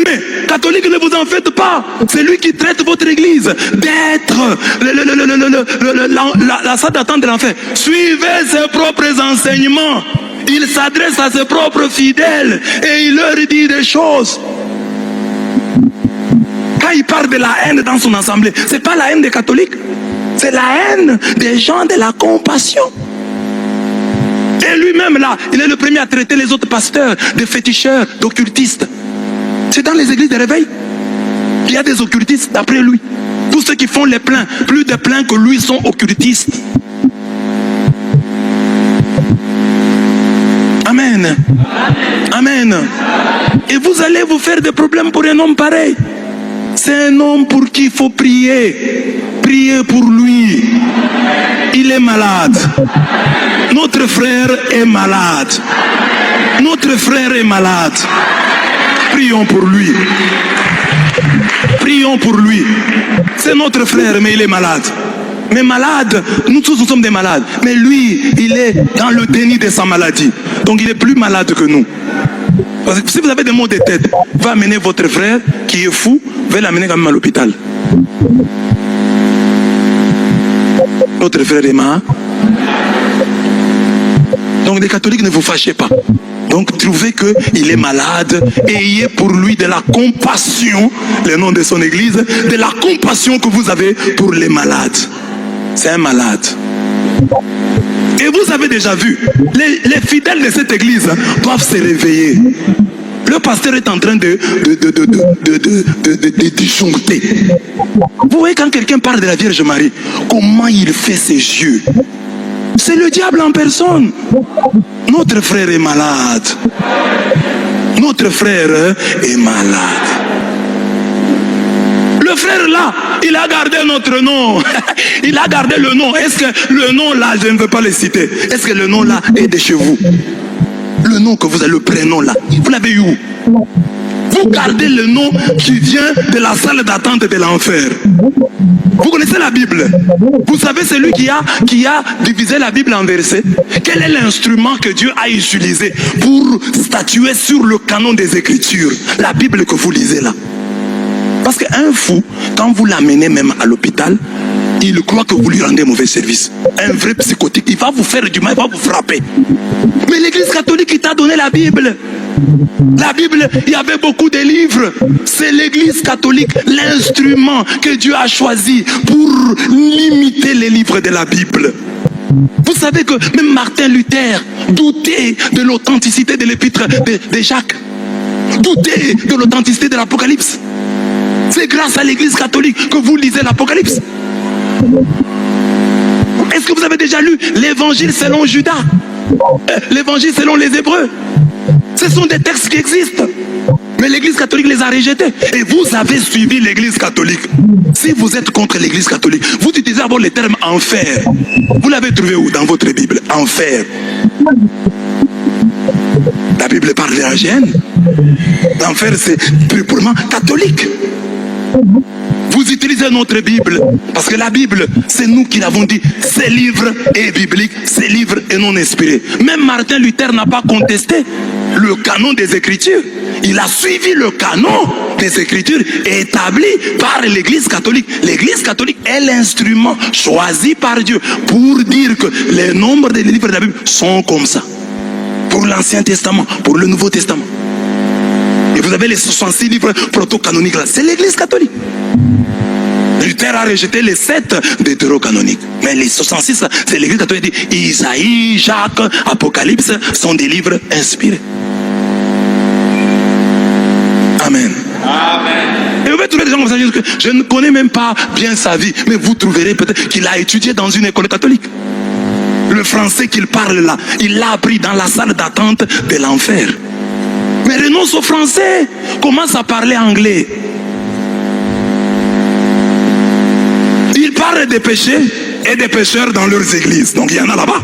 Mais catholique, ne vous en faites pas. C'est lui qui traite votre église d'être la salle d'attente de l'enfer. Suivez ses propres enseignements. Il s'adresse à ses propres fidèles et il leur dit des choses. Quand il parle de la haine dans son assemblée, c'est pas la haine des catholiques, c'est la haine des gens de la compassion. Et lui-même là, il est le premier à traiter les autres pasteurs de féticheurs, d'occultistes. C'est dans les églises de réveil. Il y a des occultistes d'après lui. Tous ceux qui font les pleins, plus de pleins que lui sont occultistes. Amen. Amen. Et vous allez vous faire des problèmes pour un homme pareil. C'est un homme pour qui il faut prier. Priez pour lui. Il est malade. Notre frère est malade. Notre frère est malade. Prions pour lui. Prions pour lui. C'est notre frère, mais il est malade. Mais malade, nous tous nous sommes des malades. Mais lui, il est dans le déni de sa maladie. Donc il est plus malade que nous. Parce que si vous avez des maux de tête, va amener votre frère qui est fou, va l'amener quand même à l'hôpital. Notre frère est malade. Donc les catholiques, ne vous fâchez pas. Donc trouvez qu'il est malade et ayez pour lui de la compassion, le nom de son église, de la compassion que vous avez pour les malades. C'est un malade. Et vous avez déjà vu, les fidèles de cette église doivent se réveiller. Le pasteur est en train de disjoncter. Vous voyez quand quelqu'un parle de la Vierge Marie, comment il fait ses yeux. C'est le diable en personne. Notre frère est malade. Notre frère est malade. Le frère là, il a gardé notre nom. Il a gardé le nom. Est-ce que le nom là, je ne veux pas le citer, est-ce que le nom là est de chez vous? Le nom que vous avez, le prénom là, vous l'avez eu où? Vous gardez le nom qui vient de la salle d'attente de l'enfer. Vous connaissez la Bible? Vous savez celui qui a divisé la Bible en versets? Quel est l'instrument que Dieu a utilisé pour statuer sur le canon des Écritures? La Bible que vous lisez là. Parce qu'un fou, quand vous l'amenez même à l'hôpital, il croit que vous lui rendez mauvais service. Un vrai psychotique, il va vous faire du mal, il va vous frapper. Mais l'église catholique, il t'a donné la Bible. La Bible, il y avait beaucoup de livres. C'est l'église catholique, l'instrument que Dieu a choisi pour limiter les livres de la Bible. Vous savez que même Martin Luther doutait de l'authenticité de l'épître de Jacques. Doutait de l'authenticité de l'Apocalypse. C'est grâce à l'église catholique que vous lisez l'Apocalypse. Est-ce que vous avez déjà lu l'évangile selon Judas? L'évangile selon les Hébreux? Ce sont des textes qui existent. Mais l'église catholique les a rejetés. Et vous avez suivi l'église catholique. Si vous êtes contre l'église catholique, vous utilisez d'abord le terme enfer. Vous l'avez trouvé où dans votre Bible? Enfer. La Bible parle de la gêne. L'enfer, c'est purement catholique. Vous utilisez notre Bible, parce que la Bible, c'est nous qui l'avons dit, ces livres est biblique, ces livres est non inspiré. Même Martin Luther n'a pas contesté le canon des Écritures. Il a suivi le canon des Écritures établi par l'Église catholique. L'Église catholique est l'instrument choisi par Dieu pour dire que les nombres des livres de la Bible sont comme ça. Pour l'Ancien Testament, pour le Nouveau Testament. Et vous avez les 66 livres proto-canoniques là. C'est l'église catholique. Luther a rejeté les 7 deutérocanoniques. Mais les 66, c'est l'église catholique qui dit Isaïe, Jacques, Apocalypse sont des livres inspirés. Amen. Amen. Et vous pouvez trouver des gens comme ça, je ne connais même pas bien sa vie, mais vous trouverez peut-être qu'il a étudié dans une école catholique. Le français qu'il parle là, il l'a appris dans la salle d'attente de l'enfer. Mais renonce au français, commence à parler anglais. Ils parlent des péchés et des pécheurs dans leurs églises. Donc il y en a là-bas.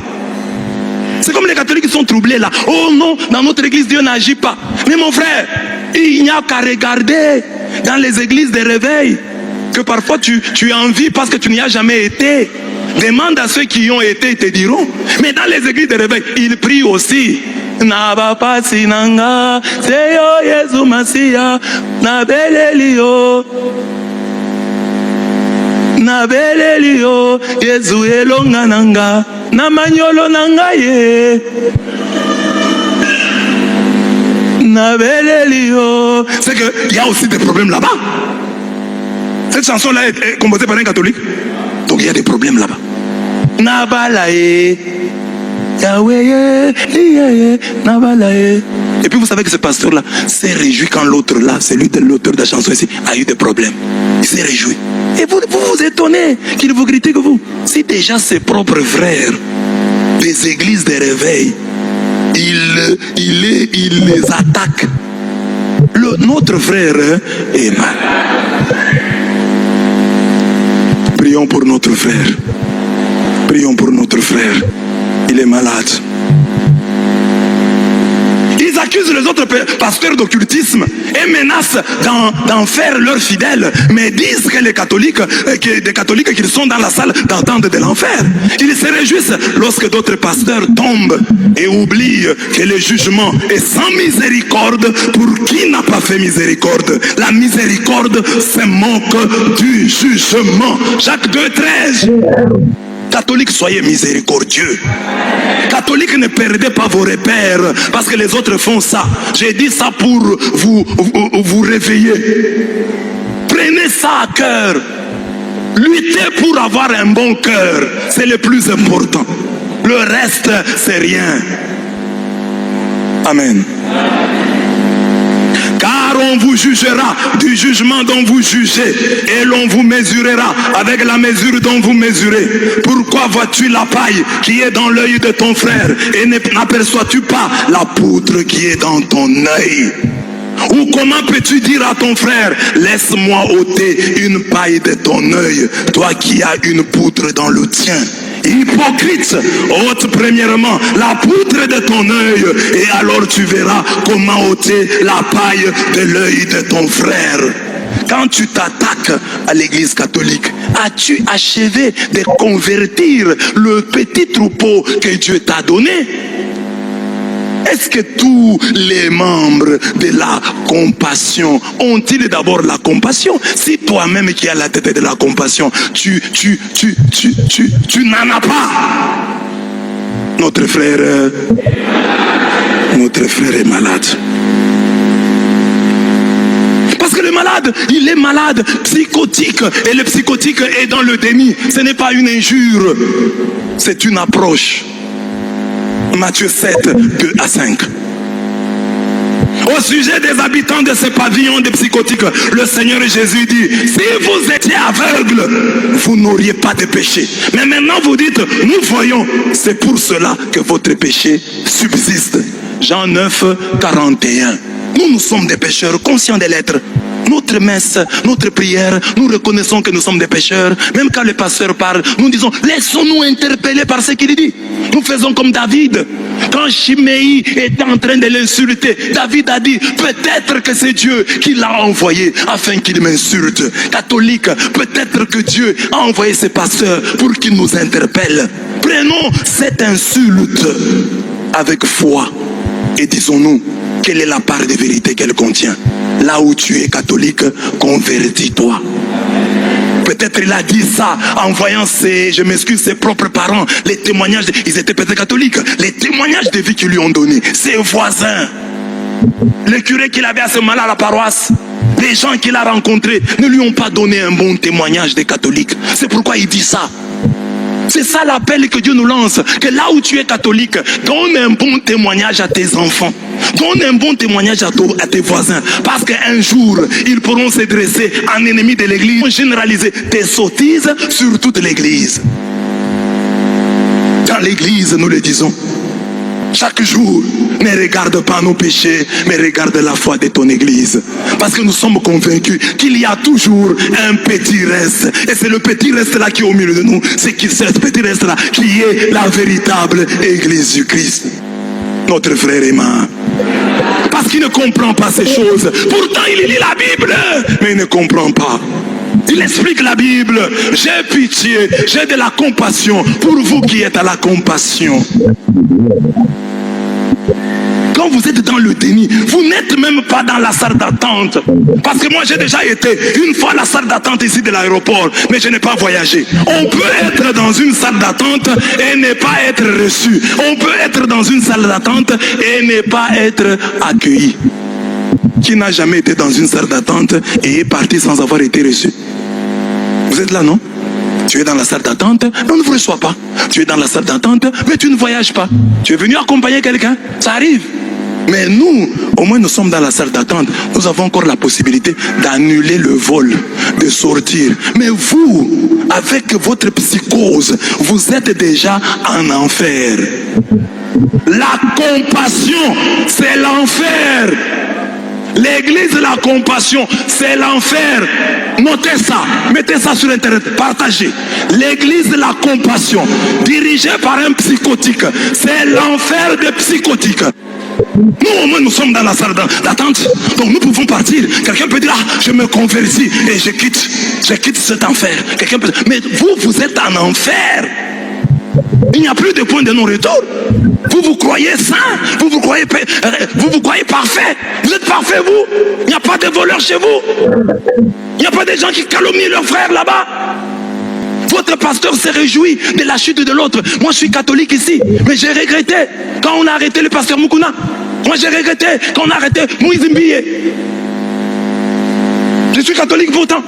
C'est comme les catholiques qui sont troublés là. Oh non, dans notre église, Dieu n'agit pas. Mais mon frère, il n'y a qu'à regarder dans les églises de réveil que parfois tu envies parce que tu n'y as jamais été. Demande à ceux qui y ont été, ils te diront. Mais dans les églises de réveil, ils prient aussi. Naba pasi nanga, seyo Yesu Masia, nabelelio. Nabelelio, Yesu elonga nanga, namanyolo nanga ye. Nabelelio. C'est qu'il y a aussi des problèmes là-bas. Cette chanson-là est composée par un catholique. Donc il y a des problèmes là-bas. Nabalaye. Yahweh, Nabalaye. Et puis vous savez que ce pasteur-là s'est réjoui quand l'autre là, celui de l'auteur de la chanson ici, a eu des problèmes. Il s'est réjoui. Et vous vous étonnez qu'il vous critique vous. Si déjà ses propres frères des églises de réveil, il les attaque. Notre frère est mal. Prions pour notre frère. Prions pour notre frère. Il est malade. Ils accusent les autres pasteurs d'occultisme et menacent d'en faire leurs fidèles, mais disent que les catholiques, des catholiques qui sont dans la salle d'entendre de l'enfer. Ils se réjouissent lorsque d'autres pasteurs tombent et oublient que le jugement est sans miséricorde pour qui n'a pas fait miséricorde. La miséricorde se moque du jugement. Jacques 2,13. Catholiques, soyez miséricordieux. Catholiques, ne perdez pas vos repères parce que les autres font ça. J'ai dit ça pour vous réveiller. Prenez ça à cœur. Luttez pour avoir un bon cœur. C'est le plus important. Le reste, c'est rien. Amen. Car on vous jugera du jugement dont vous jugez et l'on vous mesurera avec la mesure dont vous mesurez. Pourquoi vois-tu la paille qui est dans l'œil de ton frère et n'aperçois-tu pas la poutre qui est dans ton œil? Ou comment peux-tu dire à ton frère, laisse-moi ôter une paille de ton œil, toi qui as une poutre dans le tien? Hypocrite, ôte premièrement la poutre de ton œil et alors tu verras comment ôter la paille de l'œil de ton frère. Quand tu t'attaques à l'église catholique, as-tu achevé de convertir le petit troupeau que Dieu t'a donné? Est-ce que tous les membres de la compassion ont-ils d'abord la compassion? Si toi-même qui as la tête de la compassion, tu n'en as pas. Notre frère est malade. Parce que le malade, il est malade psychotique. Et le psychotique est dans le déni. Ce n'est pas une injure, c'est une approche. Matthieu 7, 2 à 5. Au sujet des habitants de ce pavillon des psychotiques, le Seigneur Jésus dit, si vous étiez aveugle, vous n'auriez pas de péché. Mais maintenant vous dites, nous voyons, c'est pour cela que votre péché subsiste. Jean 9, 41. Nous sommes des pécheurs conscients de l'être. Notre messe, notre prière, nous reconnaissons que nous sommes des pécheurs. Même quand le pasteur parle, nous disons, laissons-nous interpeller par ce qu'il dit. Nous faisons comme David. Quand Chiméi était en train de l'insulter, David a dit, peut-être que c'est Dieu qui l'a envoyé afin qu'il m'insulte. Catholique, peut-être que Dieu a envoyé ses pasteurs pour qu'ils nous interpellent. Prenons cette insulte avec foi et disons-nous, quelle est la part de vérité qu'elle contient? Là où tu es catholique, convertis-toi. Peut-être il a dit ça en voyant ses propres parents, les témoignages, ils étaient peut-être catholiques, les témoignages de vie qu'ils lui ont donné, ses voisins, le curé qu'il avait à ce moment-là à la paroisse, les gens qu'il a rencontrés ne lui ont pas donné un bon témoignage des catholiques. C'est pourquoi il dit ça. C'est ça l'appel que Dieu nous lance, que là où tu es catholique, donne un bon témoignage à tes enfants. Donne un bon témoignage à tes voisins. Parce qu'un jour, ils pourront se dresser en ennemis de l'église. Généraliser tes sottises sur toute l'église. Dans l'église, nous le disons. Chaque jour, ne regarde pas nos péchés, mais regarde la foi de ton église. Parce que nous sommes convaincus qu'il y a toujours un petit reste. Et c'est le petit reste là qui est au milieu de nous. C'est ce petit reste là qui est la véritable église du Christ. Notre frère est mort. Parce qu'il ne comprend pas ces choses. Pourtant, il lit la Bible, mais il ne comprend pas. Il explique la Bible. J'ai pitié, j'ai de la compassion pour vous qui êtes à la compassion. Quand vous êtes dans le déni, vous n'êtes même pas dans la salle d'attente. Parce que moi j'ai déjà été une fois à la salle d'attente ici de l'aéroport, mais je n'ai pas voyagé. On peut être dans une salle d'attente et ne pas être reçu. On peut être dans une salle d'attente et ne pas être accueilli. Qui n'a jamais été dans une salle d'attente et est parti sans avoir été reçu? Vous êtes là, non? Tu es dans la salle d'attente, mais on ne vous reçoit pas. Tu es dans la salle d'attente, mais tu ne voyages pas. Tu es venu accompagner quelqu'un, ça arrive. Mais nous, au moins nous sommes dans la salle d'attente. Nous avons encore la possibilité d'annuler le vol, de sortir. Mais vous, avec votre psychose, vous êtes déjà en enfer. La compassion, c'est l'enfer. L'église de la compassion, c'est l'enfer. Notez ça, mettez ça sur internet, partagez. L'église de la compassion, dirigée par un psychotique, c'est l'enfer des psychotiques. Nous au moins nous sommes dans la salle d'attente, donc nous pouvons partir. Quelqu'un peut dire, ah, je me convertis et je quitte cet enfer. Quelqu'un peut dire, mais vous êtes en enfer. Il n'y a plus de point de non-retour. Vous vous croyez saint, vous vous croyez parfait. Vous êtes parfait, vous. Il n'y a pas de voleurs chez vous. Il n'y a pas de gens qui calomnient leurs frères là-bas. Votre pasteur s'est réjoui de la chute de l'autre. Moi, je suis catholique ici, mais j'ai regretté quand on a arrêté le pasteur Mukuna. Moi, j'ai regretté quand on a arrêté Moïse Mbiye. Je suis catholique pourtant.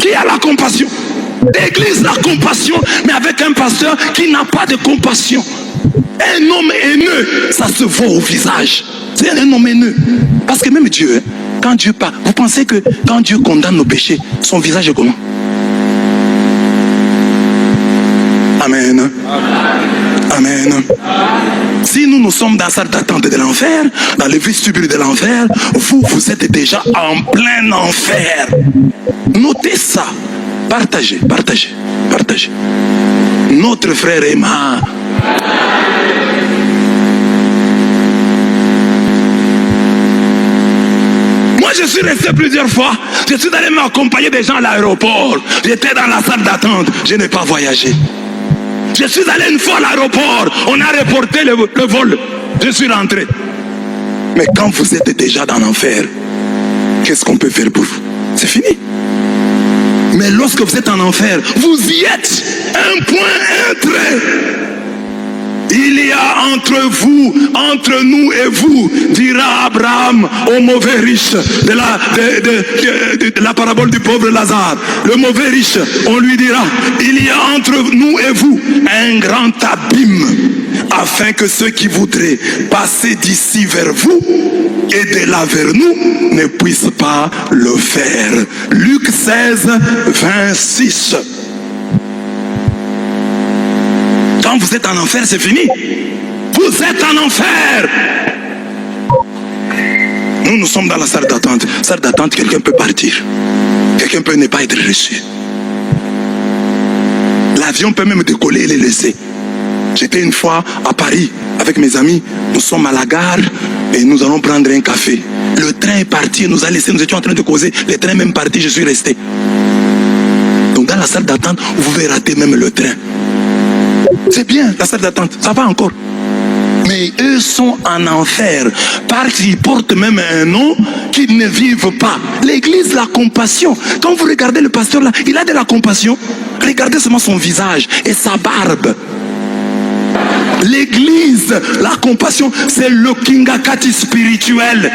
Qui a la compassion? L'église, la compassion, mais avec un pasteur qui n'a pas de compassion. Un homme haineux, ça se voit au visage. C'est un homme haineux. Parce que même Dieu, quand Dieu parle, vous pensez que quand Dieu condamne nos péchés, son visage est comment? Amen. Amen. Si nous sommes dans la salle d'attente de l'enfer, dans le vestibule de l'enfer, vous êtes déjà en plein enfer. Notez ça. Partagez. Notre frère Emma. Moi, je suis resté plusieurs fois. Je suis allé m'accompagner des gens à l'aéroport. J'étais dans la salle d'attente. Je n'ai pas voyagé. Je suis allé une fois à l'aéroport. On a reporté le vol. Je suis rentré. Mais quand vous êtes déjà dans l'enfer, qu'est-ce qu'on peut faire pour vous? C'est fini. Mais lorsque vous êtes en enfer, vous y êtes. Un point, un trait. Il y a entre nous et vous, dira Abraham au mauvais riche de la parabole du pauvre Lazare. Le mauvais riche, on lui dira, il y a entre nous et vous un grand abîme, afin que ceux qui voudraient passer d'ici vers vous et de là vers nous ne puissent pas le faire. Luc 16, 26. Quand vous êtes en enfer, c'est fini. Vous êtes en enfer. Nous sommes dans la salle d'attente. Salle d'attente, quelqu'un peut partir. Quelqu'un peut ne pas être reçu. L'avion peut même décoller et les laisser. J'étais une fois à Paris avec mes amis. Nous sommes à la gare et nous allons prendre un café. Le train est parti, nous a laissé, nous étions en train de causer. Le train est même parti, je suis resté. Donc dans la salle d'attente, vous pouvez rater même le train. C'est bien, la salle d'attente, ça va encore. Mais eux sont en enfer, parce qu'ils portent même un nom qu'ils ne vivent pas. L'église, la compassion. Quand vous regardez le pasteur là, il a de la compassion. Regardez seulement son visage et sa barbe. L'église, la compassion, c'est le kingakati spirituel.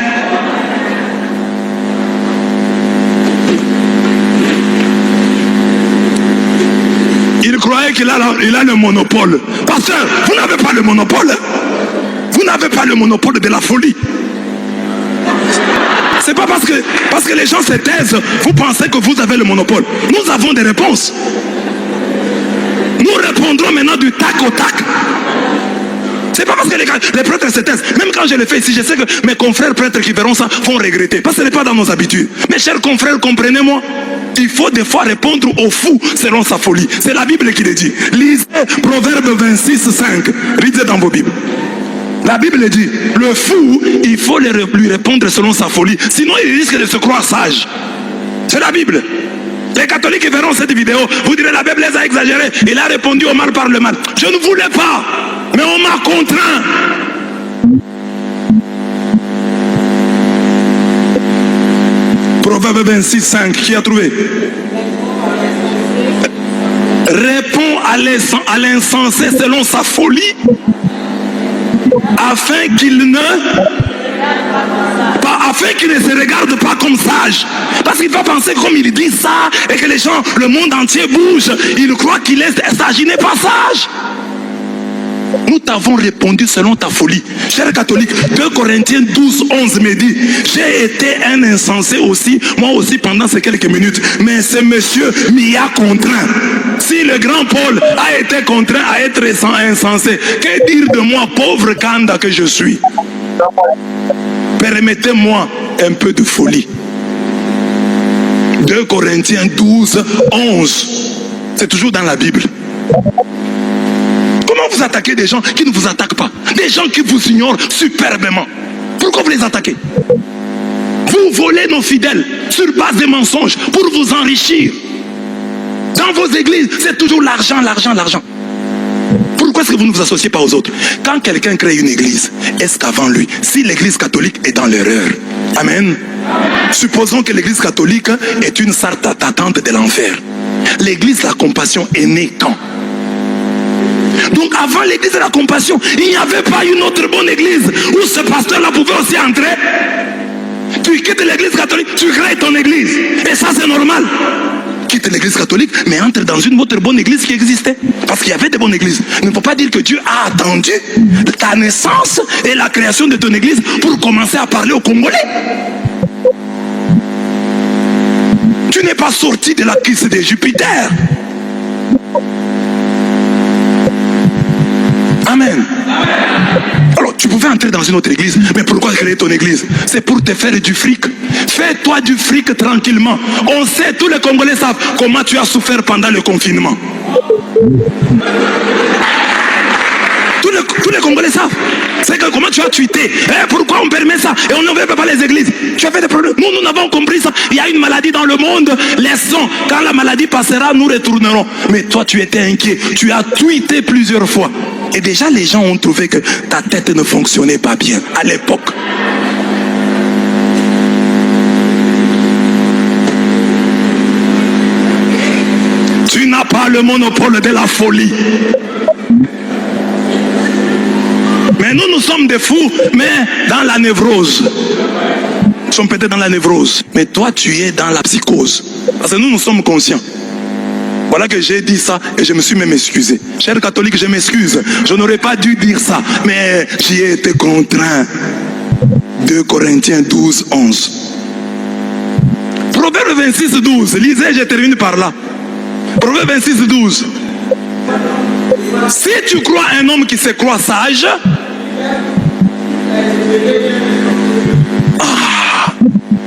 Il croyait qu'il a le monopole. Pasteur, vous n'avez pas le monopole. Vous n'avez pas le monopole de la folie. C'est pas parce que les gens se taisent, vous pensez que vous avez le monopole. Nous avons des réponses. Nous répondrons maintenant du tac au tac. C'est pas parce que les prêtres se taisent. Même quand je le fais ici, je sais que mes confrères prêtres qui verront ça vont regretter. Parce que ce n'est pas dans nos habitudes. Mes chers confrères, comprenez-moi. Il faut des fois répondre au fou selon sa folie. C'est la Bible qui le dit. Lisez Proverbe 26, 5. Lisez dans vos Bibles. La Bible dit, le fou, il faut lui répondre selon sa folie. Sinon, il risque de se croire sage. C'est la Bible. Les catholiques qui verront cette vidéo, vous direz la Bible les a exagérés. Il a répondu au mal par le mal. Je ne voulais pas. Mais on m'a contraint. Proverbe 26, 5, qui a trouvé? Répond à l'insensé selon sa folie, afin qu'il ne se regarde pas comme sage. Parce qu'il va penser comme il dit ça, et que les gens, le monde entier bouge, il croit qu'il est sage, il n'est pas sage. Nous t'avons répondu selon ta folie. Cher catholique, 2 Corinthiens 12, 11 me dit, j'ai été un insensé aussi, moi aussi pendant ces quelques minutes, mais ce monsieur m'y a contraint. Si le grand Paul a été contraint à être insensé, que dire de moi, pauvre Kanda que je suis? Permettez-moi un peu de folie. 2 Corinthiens 12, 11. C'est toujours dans la Bible. Comment vous attaquez des gens qui ne vous attaquent pas? Des gens qui vous ignorent superbement. Pourquoi vous les attaquez? Vous volez nos fidèles sur base de mensonges pour vous enrichir. Dans vos églises, c'est toujours l'argent, l'argent, l'argent. Pourquoi est-ce que vous ne vous associez pas aux autres? Quand quelqu'un crée une église, est-ce qu'avant lui, si l'église catholique est dans l'erreur, amen, supposons que l'église catholique est une sorte d'attente de l'enfer. L'église de la compassion est née quand? Donc avant l'église de la compassion, il n'y avait pas une autre bonne église où ce pasteur-là pouvait aussi entrer. Tu quittes l'église catholique, tu crées ton église. Et ça c'est normal. Quitte l'église catholique, mais entre dans une autre bonne église qui existait. Parce qu'il y avait des bonnes églises. Il ne faut pas dire que Dieu a attendu ta naissance et la création de ton église pour commencer à parler aux Congolais. Tu n'es pas sorti de la cuisse de Jupiter. Amen. Alors tu pouvais entrer dans une autre église, mais pourquoi créer ton église? C'est pour te faire du fric. Fais-toi du fric tranquillement. On sait, tous les Congolais savent comment tu as souffert pendant le confinement. Tous les Congolais savent. C'est que comment tu as tweeté. Pourquoi on permet ça? Et on ne veut pas les églises. Tu as fait des problèmes. Nous n'avons compris ça. Il y a une maladie dans le monde. Laissons. Quand la maladie passera, nous retournerons. Mais toi, tu étais inquiet. Tu as tweeté plusieurs fois. Et déjà, les gens ont trouvé que ta tête ne fonctionnait pas bien à l'époque. Tu n'as pas le monopole de la folie. Mais nous sommes des fous, mais dans la névrose. Nous sommes peut-être dans la névrose. Mais toi, tu es dans la psychose. Parce que nous sommes conscients. Voilà que j'ai dit ça et je me suis même excusé. Cher catholique, je m'excuse. Je n'aurais pas dû dire ça, mais j'y ai été contraint. 2 Corinthiens 12, 11. Proverbe 26, 12. Lisez, je termine par là. Proverbe 26, 12. Si tu crois un homme qui se croit sage,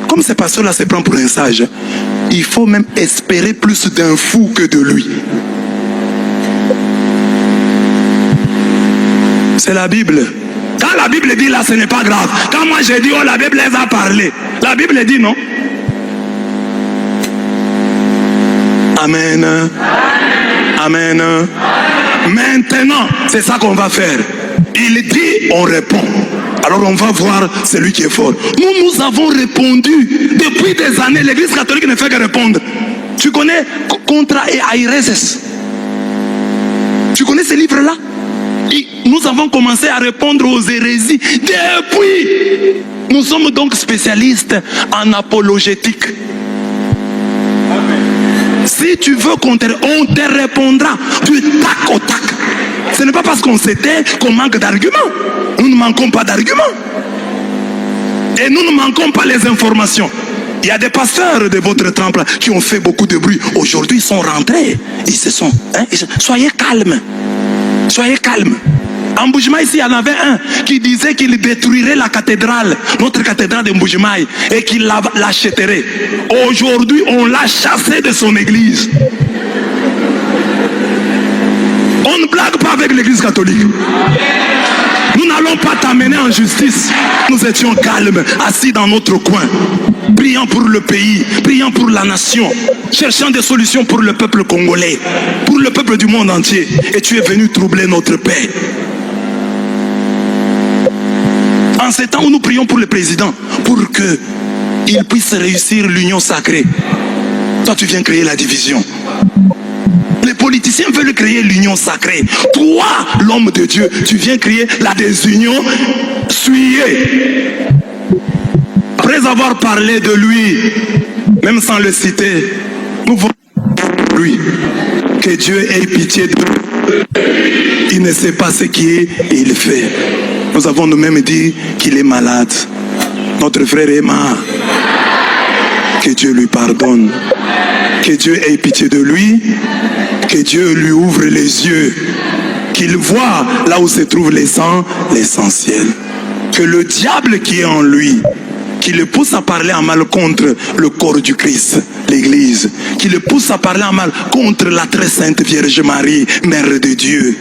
comme ce pasteur-là se prend pour un sage, il faut même espérer plus d'un fou que de lui. C'est la Bible. Quand la Bible dit là, ce n'est pas grave. Quand moi j'ai dit, oh, la Bible les a parlé. La Bible dit non. Amen. Amen. Maintenant, c'est ça qu'on va faire. Il dit, on répond. Alors on va voir celui qui est fort. Nous avons répondu. Depuis des années, l'église catholique ne fait que répondre. Tu connais Contra et Aireses? Tu connais ces livres-là? Nous avons commencé à répondre aux hérésies depuis. Nous sommes donc spécialistes en apologétique. Si tu veux qu'on on te répondra du tac au tac. Ce n'est pas parce qu'on s'était qu'on manque d'arguments. Nous ne manquons pas d'arguments. Et nous ne manquons pas les informations. Il y a des pasteurs de votre temple qui ont fait beaucoup de bruit. Aujourd'hui, ils sont rentrés. Soyez calmes. Soyez calmes. En Mbujimaï, ici, il y en avait un qui disait qu'il détruirait la cathédrale, notre cathédrale de Mbujimaï, et qu'il l'achèterait. Aujourd'hui, on l'a chassé de son église. On ne blague pas avec l'église catholique. Nous n'allons pas t'amener en justice. Nous étions calmes, assis dans notre coin, priant pour le pays, priant pour la nation, cherchant des solutions pour le peuple congolais, pour le peuple du monde entier. Et tu es venu troubler notre paix. en ces temps où nous prions pour le président, pour qu'il puisse réussir l'union sacrée, toi tu viens créer la division. Les politiciens veulent créer l'union sacrée. Toi, l'homme de Dieu, tu viens créer la désunion souillée. Après avoir parlé de lui, même sans le citer, nous voulons lui que Dieu ait pitié de lui. Il ne sait pas ce qu'il fait. Nous avons nous-mêmes dit qu'il est malade. Notre frère est mort. Que Dieu lui pardonne. Que Dieu ait pitié de lui. Que Dieu lui ouvre les yeux. Qu'il voit là où se trouve l'essentiel. Que le diable qui est en lui, qui le pousse à parler en mal contre le corps du Christ, l'Église, qui le pousse à parler en mal contre la très sainte Vierge Marie, Mère de Dieu,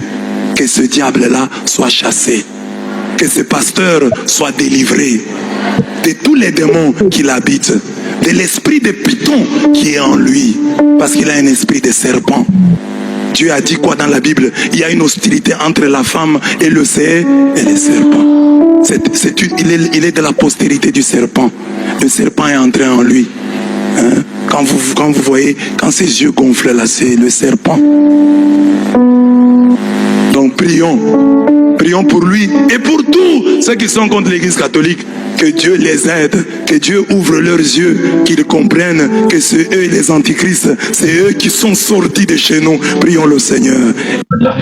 que ce diable-là soit chassé, que ce pasteur soit délivré de tous les démons qui l'habitent, de l'esprit de Python qui est en lui, parce qu'il a un esprit de serpent. Dieu a dit quoi dans la Bible? Il y a une hostilité entre la femme et le serpent. Il est de la postérité du serpent. Le serpent est entré en lui. Hein? Quand vous voyez, quand ses yeux gonflent là, c'est le serpent. Donc prions pour lui et pour tous ceux qui sont contre l'Église catholique. Que Dieu les aide, que Dieu ouvre leurs yeux, qu'ils comprennent que c'est eux les antichrists, c'est eux qui sont sortis de chez nous. Prions le Seigneur. La